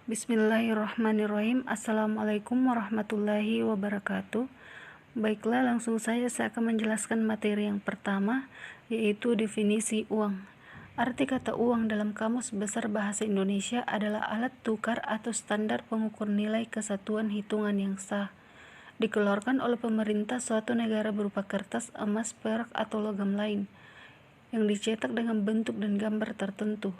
Bismillahirrahmanirrahim. Assalamualaikum warahmatullahi wabarakatuh. Baiklah, langsung saja saya akan menjelaskan materi yang pertama, yaitu definisi uang. Arti kata uang dalam Kamus Besar Bahasa Indonesia adalah alat tukar atau standar pengukur nilai kesatuan hitungan yang sah. Dikeluarkan oleh pemerintah suatu negara berupa kertas, emas, perak, atau logam lain, yang dicetak dengan bentuk dan gambar tertentu.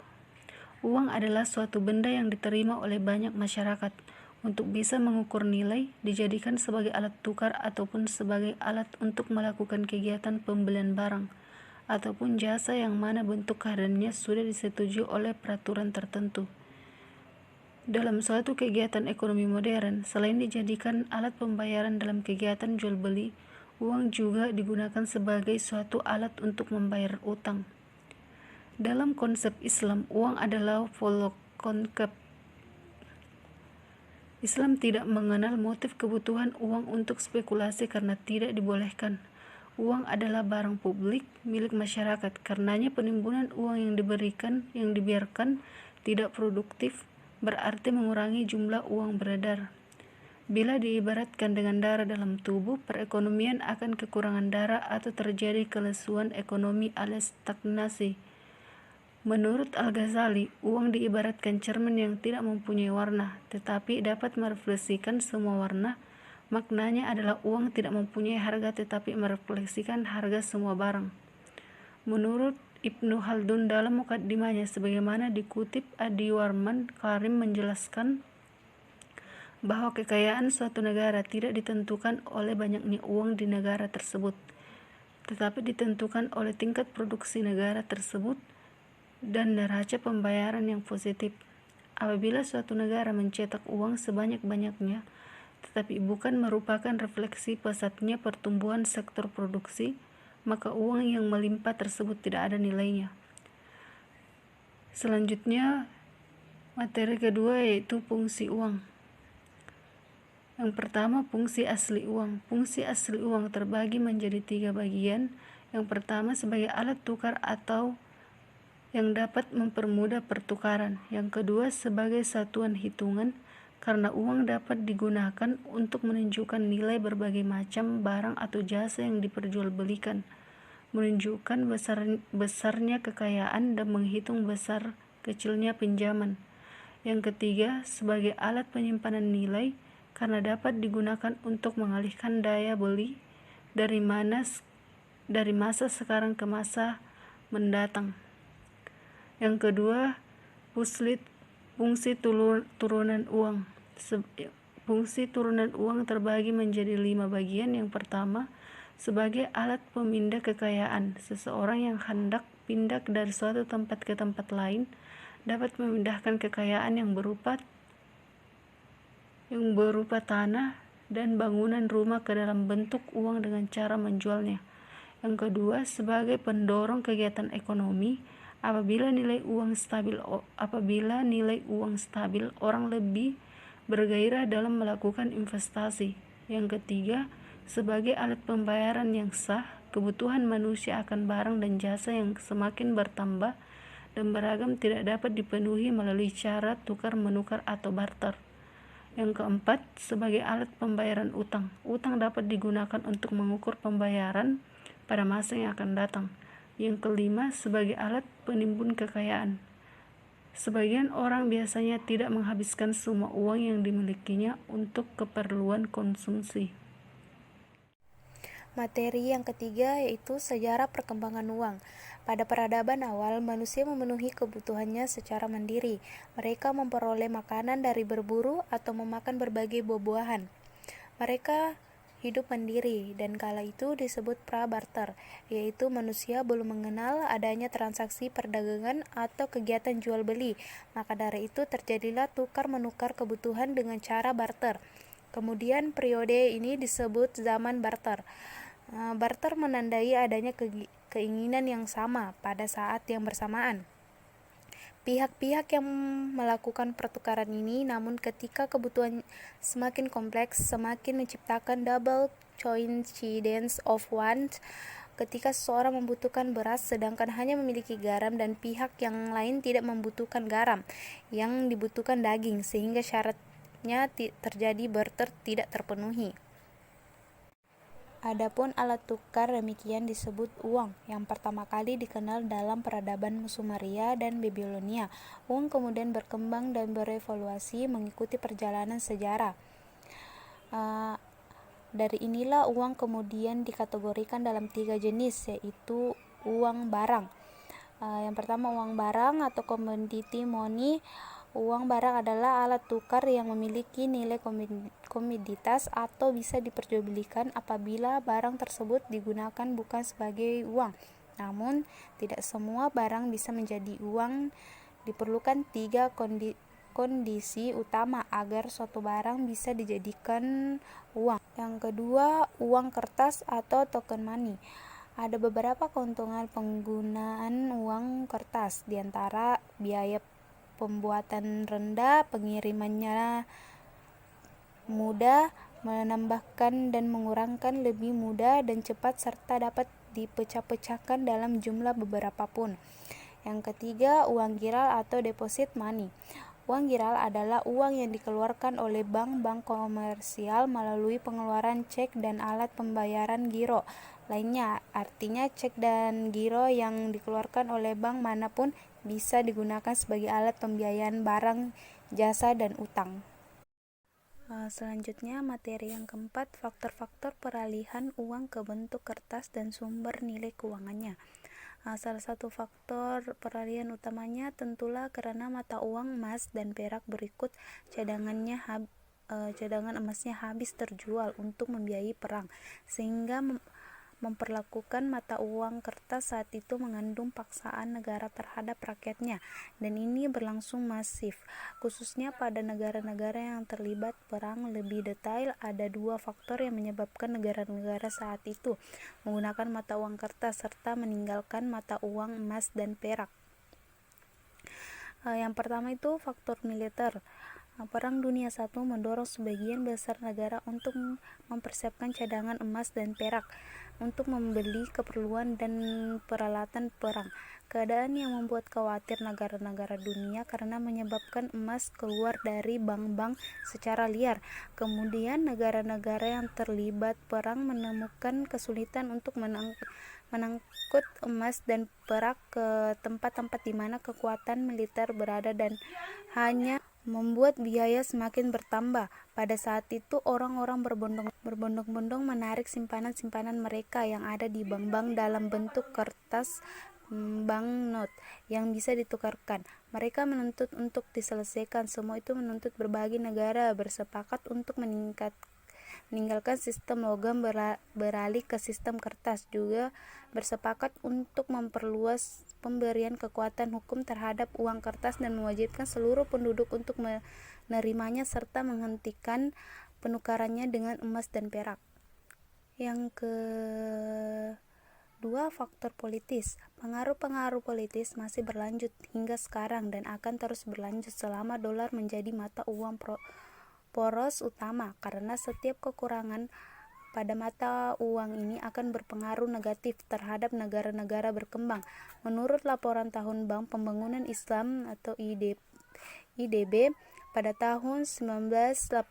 Uang adalah suatu benda yang diterima oleh banyak masyarakat. Untuk bisa mengukur nilai, dijadikan sebagai alat tukar ataupun sebagai alat untuk melakukan kegiatan pembelian barang ataupun jasa yang mana bentuk keadaannya sudah disetujui oleh peraturan tertentu. Dalam suatu kegiatan ekonomi modern, selain dijadikan alat pembayaran dalam kegiatan jual beli, uang juga digunakan sebagai suatu alat untuk membayar utang. Dalam konsep Islam, uang adalah volokonsep. Islam tidak mengenal motif kebutuhan uang untuk spekulasi karena tidak dibolehkan. Uang adalah barang publik milik masyarakat, karenanya penimbunan uang yang dibiarkan tidak produktif berarti mengurangi jumlah uang beredar. Bila diibaratkan dengan darah dalam tubuh, perekonomian akan kekurangan darah atau terjadi kelesuan ekonomi alias stagnasi. Menurut Al-Ghazali, uang diibaratkan cermin yang tidak mempunyai warna, tetapi dapat merefleksikan semua warna. Maknanya adalah uang tidak mempunyai harga tetapi merefleksikan harga semua barang. Menurut Ibnu Khaldun dalam mukaddimahnya, sebagaimana dikutip Adi Warman Karim menjelaskan bahwa kekayaan suatu negara tidak ditentukan oleh banyaknya uang di negara tersebut, tetapi ditentukan oleh tingkat produksi negara tersebut dan neraca pembayaran yang positif. Apabila suatu negara mencetak uang sebanyak-banyaknya, tetapi bukan merupakan refleksi pesatnya pertumbuhan sektor produksi, maka uang yang melimpah tersebut tidak ada nilainya. Selanjutnya, materi kedua yaitu fungsi uang. Yang pertama, fungsi asli uang. Fungsi asli uang terbagi menjadi 3 bagian. Yang pertama, sebagai alat tukar atau yang dapat mempermudah pertukaran. Yang kedua, sebagai satuan hitungan, karena uang dapat digunakan untuk menunjukkan nilai berbagai macam barang atau jasa yang diperjualbelikan, menunjukkan besarnya kekayaan dan menghitung besar kecilnya pinjaman. Yang ketiga, sebagai alat penyimpanan nilai, karena dapat digunakan untuk mengalihkan daya beli dari masa sekarang ke masa mendatang. Yang kedua, fungsi turunan uang. Fungsi turunan uang terbagi menjadi 5 bagian. Yang pertama, sebagai alat pemindah kekayaan. Seseorang yang hendak pindah dari suatu tempat ke tempat lain dapat memindahkan kekayaan yang berupa tanah dan bangunan rumah ke dalam bentuk uang dengan cara menjualnya. Yang kedua, sebagai pendorong kegiatan ekonomi. Apabila nilai uang stabil, orang lebih bergairah dalam melakukan investasi. Yang ketiga, sebagai alat pembayaran yang sah. Kebutuhan manusia akan barang dan jasa yang semakin bertambah dan beragam tidak dapat dipenuhi melalui cara tukar-menukar atau barter. Yang keempat, sebagai alat pembayaran utang. Utang dapat digunakan untuk mengukur pembayaran pada masa yang akan datang. Yang kelima, sebagai alat penimbun kekayaan. Sebagian orang biasanya tidak menghabiskan semua uang yang dimilikinya untuk keperluan konsumsi. Materi yang ketiga yaitu sejarah perkembangan uang. Pada peradaban awal, manusia memenuhi kebutuhannya secara mandiri. Mereka memperoleh makanan dari berburu atau memakan berbagai buah-buahan. Mereka hidup mandiri dan kala itu disebut pra-barter, yaitu manusia belum mengenal adanya transaksi perdagangan atau kegiatan jual beli. Maka dari itu terjadilah tukar-menukar kebutuhan dengan cara barter. Kemudian periode ini disebut zaman barter. Barter menandai adanya keinginan yang sama pada saat yang bersamaan. Pihak-pihak yang melakukan pertukaran ini, namun ketika kebutuhan semakin kompleks, semakin menciptakan double coincidence of wants. ketika seseorang membutuhkan beras sedangkan hanya memiliki garam dan pihak yang lain tidak membutuhkan garam, yang dibutuhkan daging, sehingga syaratnya terjadi barter tidak terpenuhi. Adapun alat tukar demikian disebut uang, yang pertama kali dikenal dalam peradaban Sumeria dan Babilonia. Uang kemudian berkembang dan berevolusi mengikuti perjalanan sejarah. Dari inilah uang kemudian dikategorikan dalam 3 jenis, yaitu uang barang. Yang pertama uang barang atau commodity money. Uang barang adalah alat tukar yang memiliki nilai komoditas atau bisa diperjualbelikan apabila barang tersebut digunakan bukan sebagai uang. Namun, tidak semua barang bisa menjadi uang. Diperlukan 3 kondisi utama agar suatu barang bisa dijadikan uang. Yang kedua, uang kertas atau token money. Ada beberapa keuntungan penggunaan uang kertas, diantara biaya pembuatan rendah, pengirimannya mudah, menambahkan dan mengurangkan lebih mudah dan cepat, serta dapat dipecah-pecahkan dalam jumlah beberapa pun. Yang ketiga, uang giral atau deposit money. Uang giral adalah uang yang dikeluarkan oleh bank-bank komersial melalui pengeluaran cek dan alat pembayaran giro lainnya. Artinya cek dan giro yang dikeluarkan oleh bank manapun bisa digunakan sebagai alat pembiayaan barang, jasa, dan utang. Selanjutnya, materi yang keempat, faktor-faktor peralihan uang ke bentuk kertas dan sumber nilai keuangannya. Salah satu faktor peralihan utamanya tentulah karena mata uang emas dan perak berikut cadangan emasnya habis terjual untuk membiayai perang, sehingga memperlakukan mata uang kertas saat itu mengandung paksaan negara terhadap rakyatnya, dan ini berlangsung masif, khususnya pada negara-negara yang terlibat perang. Lebih detail, ada 2 faktor yang menyebabkan negara-negara saat itu menggunakan mata uang kertas serta meninggalkan mata uang emas dan perak. Yang pertama itu faktor militer. Perang Dunia I mendorong sebagian besar negara untuk mempersiapkan cadangan emas dan perak untuk membeli keperluan dan peralatan perang. Keadaan yang membuat khawatir negara-negara dunia karena menyebabkan emas keluar dari bank-bank secara liar. Kemudian negara-negara yang terlibat perang menemukan kesulitan untuk menangkut emas dan perak ke tempat-tempat di mana kekuatan militer berada, dan hanya membuat biaya semakin bertambah. Pada saat itu orang-orang berbondong-bondong menarik simpanan-simpanan mereka yang ada di bank-bank dalam bentuk kertas banknot yang bisa ditukarkan. Mereka menuntut untuk diselesaikan semua itu, menuntut berbagai negara bersepakat untuk meninggalkan sistem logam beralih ke sistem kertas, juga bersepakat untuk memperluas pemberian kekuatan hukum terhadap uang kertas dan mewajibkan seluruh penduduk untuk menerimanya serta menghentikan penukarannya dengan emas dan perak. Yang kedua, faktor politis. Pengaruh-pengaruh politis masih berlanjut hingga sekarang dan akan terus berlanjut selama dolar menjadi mata uang poros utama, karena setiap kekurangan pada mata uang ini akan berpengaruh negatif terhadap negara-negara berkembang. Menurut laporan tahun Bank Pembangunan Islam atau IDB pada tahun 1985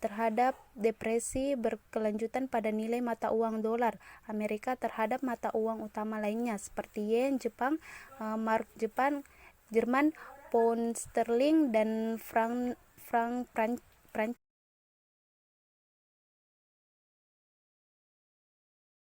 terhadap depresi berkelanjutan pada nilai mata uang dolar Amerika terhadap mata uang utama lainnya seperti yen Jepang, mark Jerman, pound sterling, dan frank Prancis.